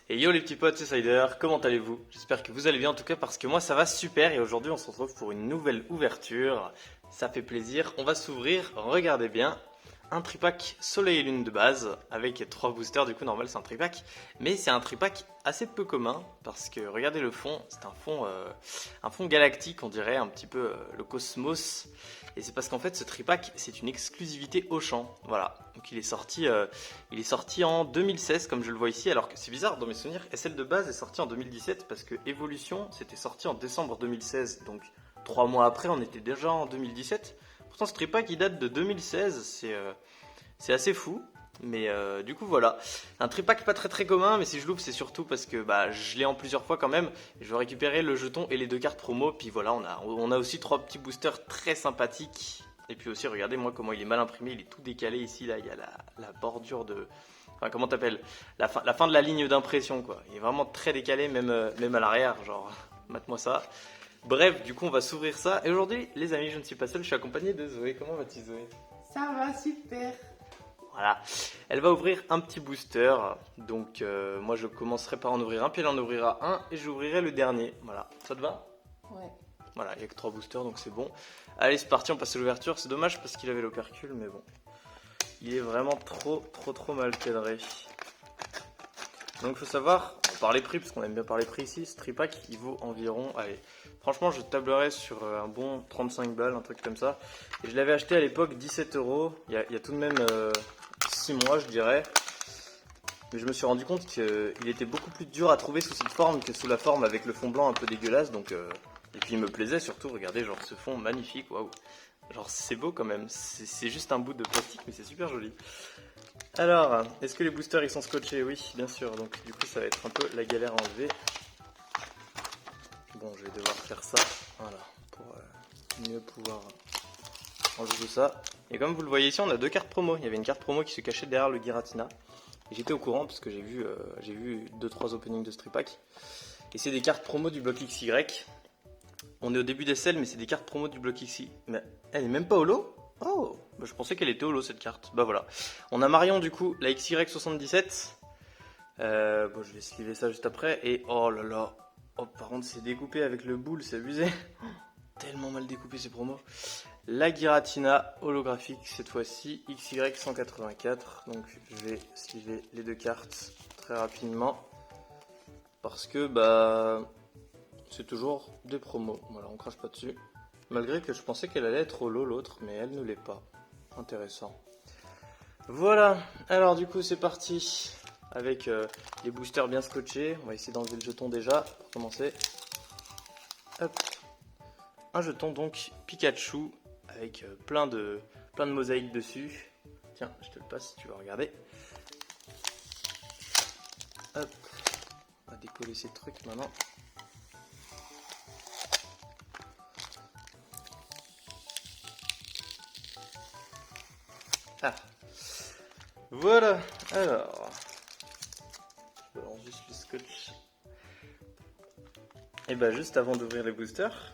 Et yo les petits potes, c'est Sider, comment allez-vous? J'espère que vous allez bien en tout cas parce que moi ça va super et aujourd'hui on se retrouve pour une nouvelle ouverture. Ça fait plaisir, on va s'ouvrir, regardez bien, un tripack soleil et lune de base avec 3 boosters, du coup normal c'est un tripack. Mais c'est un tripack assez peu commun parce que regardez le fond, c'est un fond galactique on dirait, un petit peu le cosmos. Et c'est parce qu'en fait ce tripack c'est une exclusivité Auchan, voilà. Donc il est sorti en 2016 comme je le vois ici, alors que c'est bizarre dans mes souvenirs, SL de base est sorti en 2017 parce que Evolution c'était sorti en décembre 2016, donc 3 mois après on était déjà en 2017. Pourtant ce tripack il date de 2016, c'est assez fou. Mais du coup voilà, un tripack pas très commun, mais si je loupe c'est surtout parce que bah, je l'ai en plusieurs fois quand même. Je vais récupérer le jeton et les 2 cartes promo, puis voilà on a aussi 3 petits boosters très sympathiques. Et puis aussi regardez moi comment il est mal imprimé, il est tout décalé ici, là il y a la bordure de... Enfin comment t'appelles, la fin de la ligne d'impression quoi. Il est vraiment très décalé même à l'arrière, genre mate-moi ça. Bref, du coup on va s'ouvrir ça. Et aujourd'hui les amis je ne suis pas seul, je suis accompagné de Zoé. Comment vas-tu Zoé? Ça va, super. Voilà, elle va ouvrir un petit booster, donc moi je commencerai par en ouvrir un, puis elle en ouvrira un, et j'ouvrirai le dernier, voilà, ça te va? Ouais. Voilà, il n'y a que 3 boosters, donc c'est bon. Allez, c'est parti, on passe à l'ouverture, c'est dommage parce qu'il avait l'opercule, mais bon. Il est vraiment trop mal cadré. Donc il faut savoir, on parle prix, parce qu'on aime bien parler prix ici, ce tripack il vaut environ, allez, franchement je tablerais sur un bon 35 balles, un truc comme ça. Et je l'avais acheté à l'époque 17 euros, il y a tout de même 6 mois je dirais. Mais je me suis rendu compte qu'il était beaucoup plus dur à trouver sous cette forme que sous la forme avec le fond blanc un peu dégueulasse. Donc, et puis il me plaisait surtout, regardez, genre ce fond magnifique, waouh. Genre c'est beau quand même, c'est juste un bout de plastique mais c'est super joli. Alors, est-ce que les boosters ils sont scotchés? Oui, bien sûr, donc du coup ça va être un peu la galère à enlever. Bon, je vais devoir faire ça, voilà, pour mieux pouvoir enlever tout ça. Et comme vous le voyez ici, on a 2 cartes promo. Il y avait une carte promo qui se cachait derrière le Giratina. Et j'étais au courant parce que j'ai vu 2-3 openings de Strip Pack. Et c'est des cartes promo du bloc XY. On est au début des selles, mais c'est des cartes promo du bloc XY. Mais elle est même pas holo? Oh, bah, je pensais qu'elle était holo cette carte. Bah voilà. On a Marion du coup, la XY77. Bon, je vais sliver ça juste après. Et oh là là. Oh, par contre, c'est découpé avec le boule, c'est abusé. Tellement mal découpé ces promos. La Giratina holographique cette fois-ci, XY184. Donc je vais sliver les 2 cartes très rapidement. Parce que bah c'est toujours des promos. Voilà, on crache pas dessus. Malgré que je pensais qu'elle allait être holo l'autre, mais elle ne l'est pas. Intéressant. Voilà, alors du coup c'est parti. Avec les boosters bien scotchés. On va essayer d'enlever le jeton déjà pour commencer. Hop. Un jeton donc Pikachu avec plein de mosaïques dessus. Tiens, je te le passe si tu veux regarder. Hop, on va décoller ces trucs maintenant. Ah, voilà. Alors, je balance juste le scotch. Et bah juste avant d'ouvrir les boosters,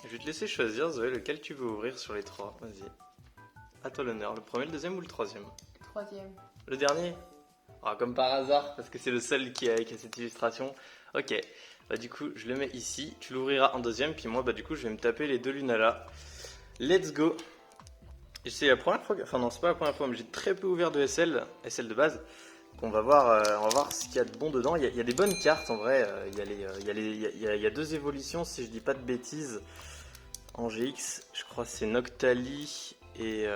je vais te laisser choisir Zoé lequel tu veux ouvrir sur les 3. Vas-y. À toi l'honneur, le premier, le deuxième ou le troisième? Troisième. Le dernier? Ah, comme par hasard, parce que c'est le seul qui a cette illustration. Ok, bah du coup je le mets ici, tu l'ouvriras en deuxième, puis moi bah du coup je vais me taper les 2 Lunala. Let's go. Et c'est la première fois, enfin non c'est pas la première fois, mais j'ai très peu ouvert de SL de base. Donc on va voir ce qu'il y a de bon dedans. Il y a des bonnes cartes en vrai, il y a 2 évolutions si je dis pas de bêtises. En GX, je crois que c'est Noctali et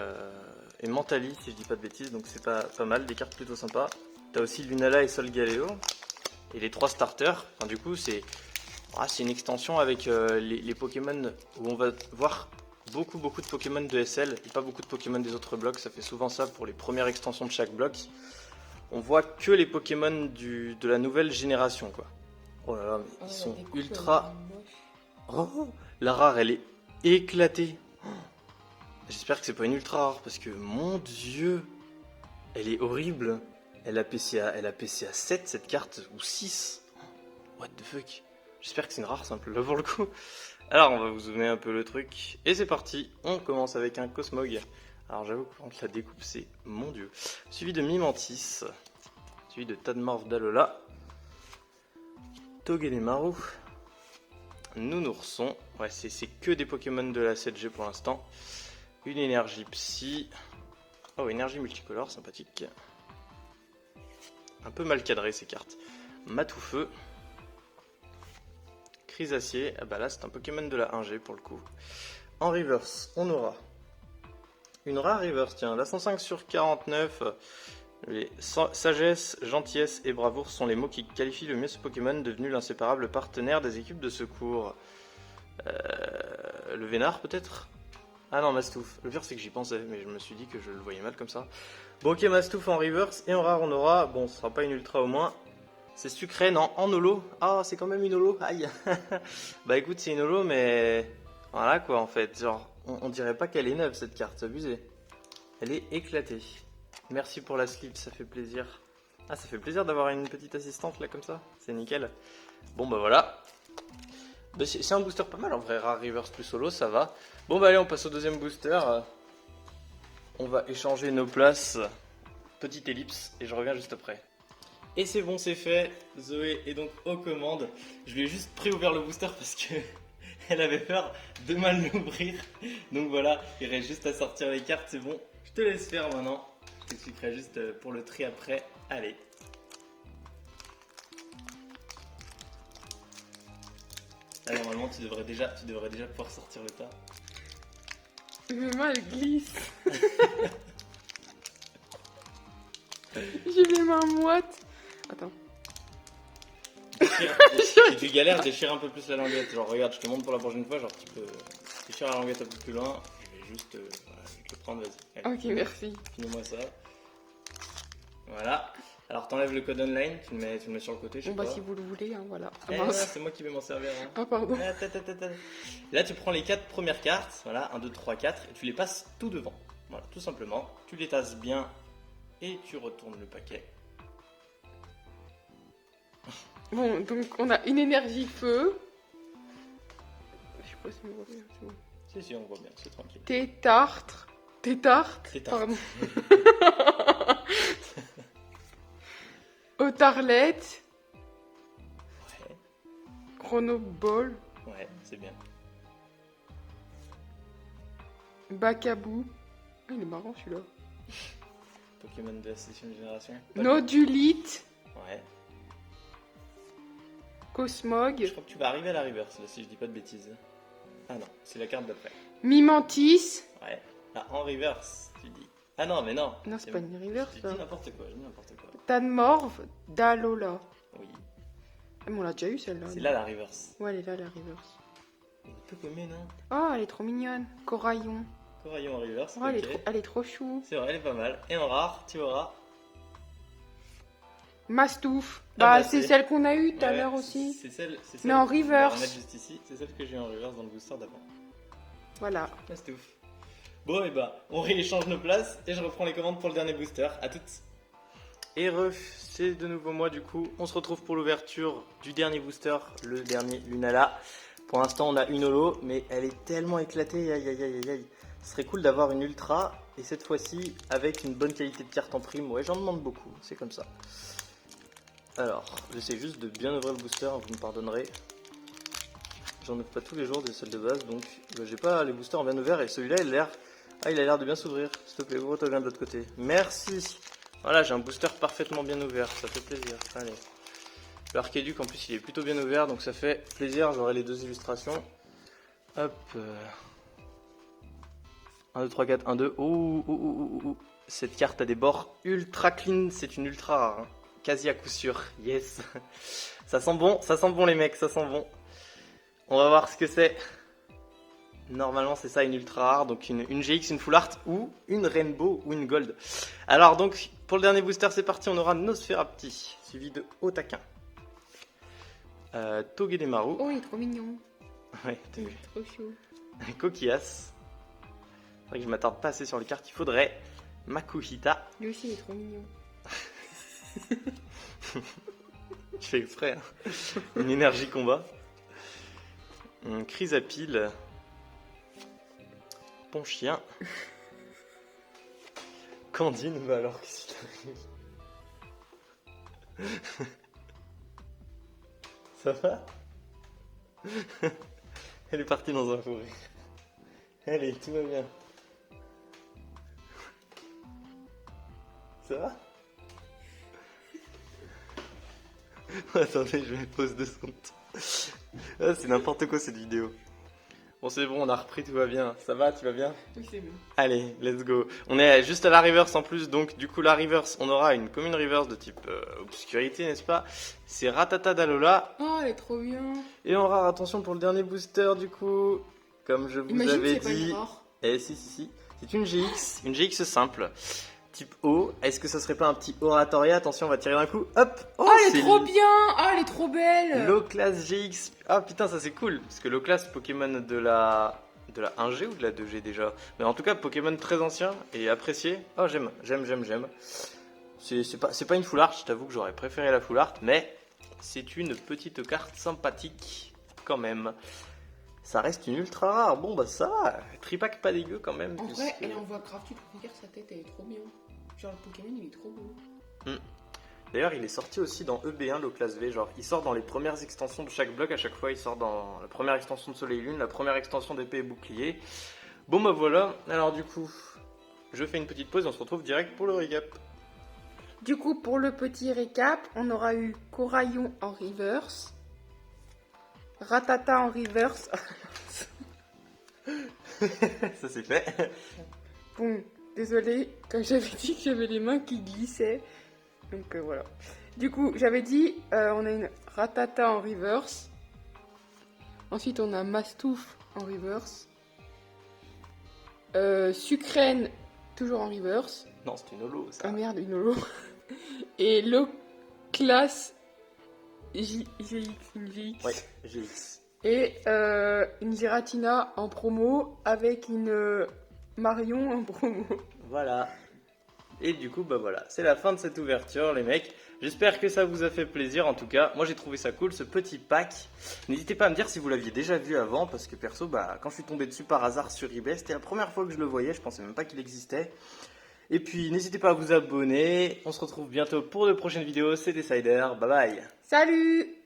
Mentali si je dis pas de bêtises, donc c'est pas mal, des cartes plutôt sympas. T'as aussi Lunala et Solgaleo et les 3 starters. Enfin, du coup c'est une extension avec les Pokémon où on va voir beaucoup de Pokémon de SL et pas beaucoup de Pokémon des autres blocs. Ça fait souvent ça pour les premières extensions de chaque bloc. On voit que les Pokémon de la nouvelle génération quoi. Oh là là, mais ils sont ultra... Oh, la rare elle est éclatée. J'espère que c'est pas une ultra rare parce que mon dieu, elle est horrible. Elle a PCA 7 cette carte ou 6. What the fuck. J'espère que c'est une rare simple là pour le coup. Alors on va vous zoomer un peu le truc. Et c'est parti, on commence avec un Cosmog. Alors j'avoue que quand la découpe c'est mon dieu. Suivi de Mimantis. Suivi de Tadmorph d'Alola. Togedemaru. Nounourson. Ouais, c'est que des Pokémon de la 7G pour l'instant. Une énergie psy. Oh, énergie multicolore, sympathique. Un peu mal cadré ces cartes. Matoufeu. Chrysacier. Ah bah là, c'est un Pokémon de la 1G pour le coup. En reverse, on aura une rare reverse, tiens, la 105 sur 49. Les sagesse, gentillesse et bravoure sont les mots qui qualifient le mieux ce Pokémon, devenu l'inséparable partenaire des équipes de secours. Le Vénard peut-être? Ah non, Mastouf. Le pire c'est que j'y pensais, mais je me suis dit que je le voyais mal comme ça. Bon ok, Mastouf en reverse, et en rare on aura, bon ce sera pas une ultra au moins, c'est sucré, non, en holo. Ah, c'est quand même une holo, aïe. Bah écoute, c'est une holo, mais voilà quoi en fait, genre, on dirait pas qu'elle est neuve cette carte, c'est abusé. Elle est éclatée. Merci pour la slip, ça fait plaisir. Ah, ça fait plaisir d'avoir une petite assistante là comme ça, c'est nickel. Bon bah voilà. Bah, c'est un booster pas mal en vrai, rare reverse plus solo, ça va. Bon bah allez, on passe au deuxième booster. On va échanger nos places. Petite ellipse et je reviens juste après. Et c'est bon, c'est fait. Zoé est donc aux commandes. Je lui ai juste pré-ouvert le booster parce que elle avait peur de mal l'ouvrir. Donc voilà, il reste juste à sortir les cartes, c'est bon. Je te laisse faire maintenant. Je t'expliquerai juste pour le tri après. Allez. Là, normalement, tu devrais déjà pouvoir sortir le tas. Mais moi, elle glisse. J'ai les mains moites. Attends. Si tu galères, déchire un peu plus la languette. Genre, regarde, je te montre pour la prochaine fois. Genre, tu peux déchirer la languette un peu plus loin. Je vais juste voilà, je vais te le prendre, vas-y. Allez, Ok, merci. finis-moi ça. Voilà. Alors, t'enlèves le code online, tu le mets sur le côté, je sais Bon, bah, pas. si vous le voulez, hein, voilà. Ah, Eh, mince. ouais, c'est moi qui vais m'en servir. Hein. Ah, pardon. Là, tu prends les 4 premières cartes. Voilà, 1, 2, 3, 4. Et tu les passes tout devant. Voilà, tout simplement. Tu les tasses bien. Et tu retournes le paquet. Bon, donc, on a une énergie feu. Je sais pas si on voit bien, c'est bon. Si, on voit bien, c'est tranquille. Tétartre. Tétartre. Tétartre. Pardon. Otarlette. Ouais, Chronoball. ouais, c'est bien. Bacabou. Ah, il est marrant celui-là. Pokémon de la 7ème génération. Nodulite. Ouais. Cosmog. Je crois que tu vas arriver à la reverse, là, si je dis pas de bêtises. Ah non, c'est la carte d'après. Mimantis. Ouais. Ah, en reverse, tu dis. Ah non, mais non. Non, c'est pas une reverse, Je ça. dis n'importe quoi, je dis n'importe quoi. Tanmorve. Dalola. Oui. Ah, mais on l'a déjà eu celle-là. C'est non? là la reverse. Ouais, elle est là, la reverse. Elle est peu paumée, non? Oh, elle est trop mignonne. Coraillon. Coraillon en reverse. Oh, ok. elle est trop chou. C'est vrai, elle est pas mal. Et en rare, tu auras. Mastouf. Ah Bah, bah, c'est c'est- celle qu'on a eue tout à Ouais, l'heure aussi. C'est celle. Mais en on va la reverse. remettre juste ici. C'est celle que j'ai en reverse dans le booster d'avant. Voilà. Mastouf. Bon, et bah, on rééchange nos places et je reprends les commandes pour le dernier booster. À toutes. Et c'est de nouveau moi du coup. On se retrouve pour l'ouverture du dernier booster, le dernier Lunala. Pour l'instant, on a une holo, mais elle est tellement éclatée. Aïe aïe aïe aïe aïe. Ce serait cool d'avoir une ultra et cette fois-ci avec une bonne qualité de carte en prime. Ouais, j'en demande beaucoup, c'est comme ça. Alors, j'essaie juste de bien ouvrir le booster, vous me pardonnerez. J'en ouvre pas tous les jours des celles de base, donc j'ai pas les boosters en bien ouvert et celui-là il a l'air de bien s'ouvrir. S'il te plaît, ouvre-toi bien de l'autre côté. Merci. Voilà, j'ai un booster parfaitement bien ouvert, ça fait plaisir. Allez. L'Archéduc en plus il est plutôt bien ouvert, donc ça fait plaisir. J'aurai les deux illustrations. Hop. 1, 2, 3, 4, 1, 2. Ouh. Cette carte a des bords ultra clean, c'est une ultra rare. Hein. Quasi à coup sûr, yes. Ça sent bon les mecs, ça sent bon. On va voir ce que c'est. Normalement c'est ça une ultra rare, donc une GX, une full art ou une rainbow ou une gold. Alors donc pour le dernier booster c'est parti, on aura Nosferapti, suivi de Otaquin. Togedemaru. Oh, il est trop mignon. Ouais, t'as vu. Trop chou. Kokias. C'est vrai que je m'attarde pas assez sur les cartes, il faudrait Makuhita. Lui aussi, il est trop mignon. Je fais exprès. Hein. Une énergie combat. Chrysapile. Ponchien. Candine, bah alors qu'est-ce qu'il arrive? Ça va? Elle est partie dans un fou rire. Allez, tout va bien. Ça va? Attendez, je vais pause 2 secondes. Ah, c'est n'importe quoi cette vidéo. Bon, c'est bon, on a repris, tout va bien. Ça va, tu vas bien? Oui, c'est bon. Allez, let's go. On est juste à la reverse en plus, donc du coup la reverse, on aura une commune reverse de type obscurité, n'est-ce pas? C'est Ratata d'Alola. Oh, elle est trop bien. Et on aura, attention pour le dernier booster du coup, comme je vous Imagine avais c'est pas dit. une rare. Eh si. C'est une GX simple. Type O. Est-ce que ça serait pas un petit Oratoria? Attention, on va tirer d'un coup. Hop! Oh, elle est trop bien. Oh, elle est trop belle. L'O-Class GX. Ah putain, ça c'est cool. Parce que l'O-Class, Pokémon de la 1G ou de la 2G déjà? Mais en tout cas, Pokémon très ancien et apprécié. Oh, j'aime. C'est pas une full art, je t'avoue que j'aurais préféré la full art, mais c'est une petite carte sympathique quand même. Ça reste une ultra rare. Bon, bah ça va. Tripack pas dégueu quand même. En puisque- vrai, elle envoie grave, tu peux regarder sa tête, elle est trop bien. Genre, le Pokémon, il est trop beau. D'ailleurs, il est sorti aussi dans EB1, le classe V. Genre, il sort dans les premières extensions de chaque bloc. À chaque fois, il sort dans la première extension de Soleil et Lune, la première extension d'épée et bouclier. Bon, bah voilà. Alors, du coup, je fais une petite pause et on se retrouve direct pour le recap. Du coup, pour le petit récap, on aura eu Coraillon en reverse, Ratata en reverse. Ça, c'est fait. Bon, désolé, comme j'avais dit que j'avais les mains qui glissaient. Donc voilà. Du coup, j'avais dit, on a une Ratata en reverse. Ensuite, on a Mastouf en reverse. Sucrène, toujours en reverse. Non, c'est une holo, ça. Ah merde, une holo. Et l'O-Class GX, une GX. Ouais, GX. Et une Giratina en promo avec une Marion en promo. Voilà. Et du coup, bah voilà, c'est la fin de cette ouverture, les mecs. J'espère que ça vous a fait plaisir. En tout cas, moi j'ai trouvé ça cool, ce petit pack. N'hésitez pas à me dire si vous l'aviez déjà vu avant, parce que perso, bah, quand je suis tombé dessus par hasard sur eBay, c'était la première fois que je le voyais. Je pensais même pas qu'il existait. Et puis, n'hésitez pas à vous abonner. On se retrouve bientôt pour de prochaines vidéos. C'était Cider. Bye bye. Salut!